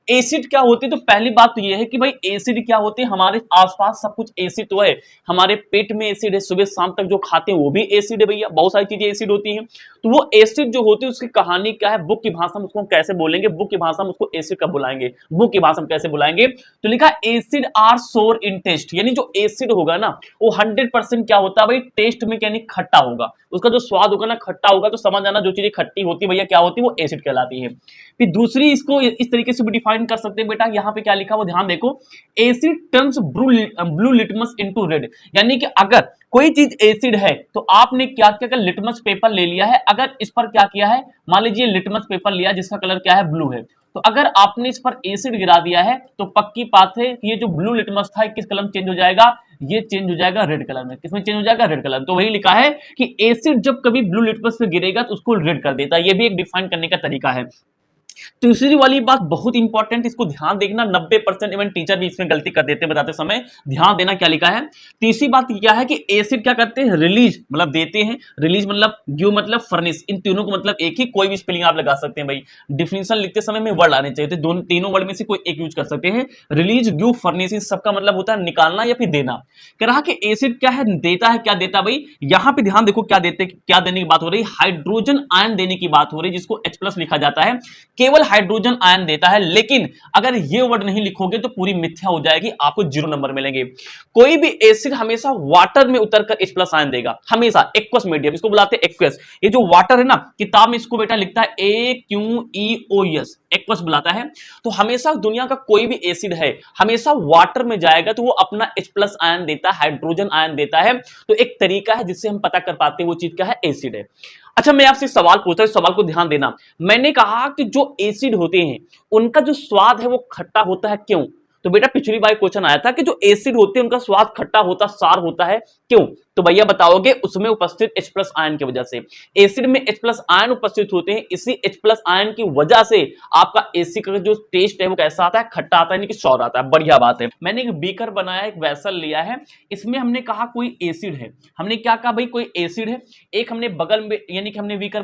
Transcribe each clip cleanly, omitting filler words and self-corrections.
Acid क्या होती है? तो पहली बात तो ये है कि भाई एसिड क्या होती है, हमारे आसपास सब कुछ एसिड तो है, हमारे पेट में एसिड है, सुबह शाम तक जो खाते हैं वो भी एसिड है भैया, बहुत सारी चीजें एसिड होती हैं। तो वो एसिड जो होती है उसकी कहानी क्या है, बुक की भाषा में उसको हम कैसे बोलेंगे, बुक की भाषा में उसको एसिड कब बुलाएंगे, बुक की भाषा में कैसे बुलाएंगे? तो लिखा एसिड आर सोर इन टेस्ट, यानी जो एसिड होगा ना वो 100% क्या होता है भाई, टेस्ट में यानी खट्टा होगा, उसका जो स्वाद होगा ना खट्टा होगा। तो समझ जाना जो चीजें खट्टी होती है भैया क्या होती है, वो एसिड कहलाती है। फिर दूसरी इसको इस तरीके से भी डिफाइन कर सकते हैं बेटा, यहां पे क्या लिखा वो ध्यान देखो, asset turns blue litmus into red, यानी कि अगर कोई चीज एसिड है तो आपने क्या किया, लिटमस पेपर ले लिया है, अगर इस पर क्या किया है, मान लीजिए लिटमस पेपर लिया जिसका कलर क्या है, ब्लू है, तो अगर आपने इस पर एसिड गिरा दिया है तो पक्की बात है कि ये जो ब्लू लिटमस था किस कलर में चेंज हो जाएगा, ये चेंज हो जाएगा रेड कलर में। किसमें चेंज हो जाएगा, रेड कलर। तो वही लिखा है कि एसिड जब कभी ब्लू लिटमस पे गिरेगा तो उसको रेड कर देता है, ये भी एक डिफाइन करने का तरीका है। तीसरी वाली बात बहुत इंपॉर्टेंट, इसको ध्यान देखना, 90% इवन टीचर भी इसमें गलती कर देते हैं बताते समय, ध्यान देना क्या लिखा है। तीसरी बात क्या है कि एसिड क्या करते हैं, रिलीज मतलब देते हैं, रिलीज मतलब गिव मतलब फर्निश, इन तीनों को मतलब एक ही, कोई भी स्पेलिंग आप लगा सकते हैं भाई, डिफिनेशन लिखते समय में वर्ड आने चाहिए, तो दोनों तीनों वर्ड में से कोई एक यूज कर सकते हैं। रिलीज, गिव, फर्निश, सबका मतलब होता है निकालना या फिर देना। कह रहा कि एसिड क्या है, देता है, क्या देता है भाई, यहां पे ध्यान देखो क्या देते, क्या देने की बात हो रही, हाइड्रोजन आयन देने की बात हो रही, जिसको H+ लिखा जाता है, केवल हाइड्रोजन आयन देता है। लेकिन अगर ये वर्ड नहीं लिखोगे तो पूरी मिथ्या हो जाएगी, आपको 0 नंबर मिलेंगे। कोई भी एसिड हमेशा वाटर में उतरकर H+ आयन देगा, हमेशा एक्वस मीडियम, इसको बुलाते हैं एक्वस। ये जो वाटर है ना, किताब में इसको बेटा लिखता है AQEOS, एक्वस बुलाता है। तो हमेशा दुनिया का कोई भी एसिड है हमेशा वाटर में जाएगा तो वो अपना H+ आयन देता है, हाइड्रोजन आयन देता है। तो एक तरीका है जिससे हम पता कर पाते हैं वो चीज क्या है, एसिड है। अच्छा मैं आपसे सवाल पूछता हूं, इस सवाल को ध्यान देना। मैंने कहा कि जो एसिड होते हैं उनका जो स्वाद है वो खट्टा होता है, क्यों? तो बेटा पिछली बार क्वेश्चन आया था कि जो एसिड होते हैं उनका स्वाद खट्टा होता, सार होता है, क्यों? तो भैया बताओगे उसमें उपस्थित H+ आयन की वजह से। एसिड में H+ आयन उपस्थित होते हैं, इसी H+ आयन की वजह से आपका एसिड का जो टेस्ट है वो कैसा आता है, खट्टा आता है, यानी कि सौर आता है। बढ़िया बात है। मैंने एक बीकर बनाया, एक वेसल लिया है, इसमें हमने कहा कोई एसिड है, हमने क्या कहा भाई, कोई एसिड है, एक हमने बगल में यानी कि हमने बीकर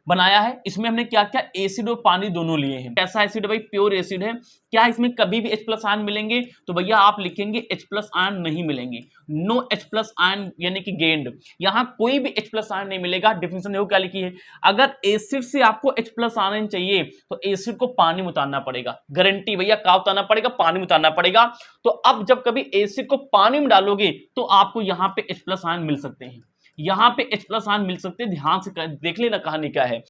बनाया है, इसमें हमने क्या किया, एसिड और पानी दोनों लिए हैं। कैसा एसिड है भाई, प्योर एसिड है। क्या इसमें कभी भी H+ आयन मिलेंगे? तो भैया आप लिखेंगे H+ आयन नहीं मिलेंगे, नो H+ आयन यानी कि गेंड, यहां कोई भी H+ आयन नहीं मिलेगा। डिफिनेशन देखो क्या लिखी है, अगर एसिड से आपको H+ आयन चाहिए तो एसिड को पानी में उतारना पड़ेगा, गारंटी भैया, क्या उतारना पड़ेगा, पानी में उतारना पड़ेगा। तो अब जब कभी एसिड को पानी में डालोगे तो आपको यहां पे H+ आयन मिल सकते हैं, यहां पे H+ आयन मिल सकते हैं, ध्यान से देख लेना कहानी क्या है।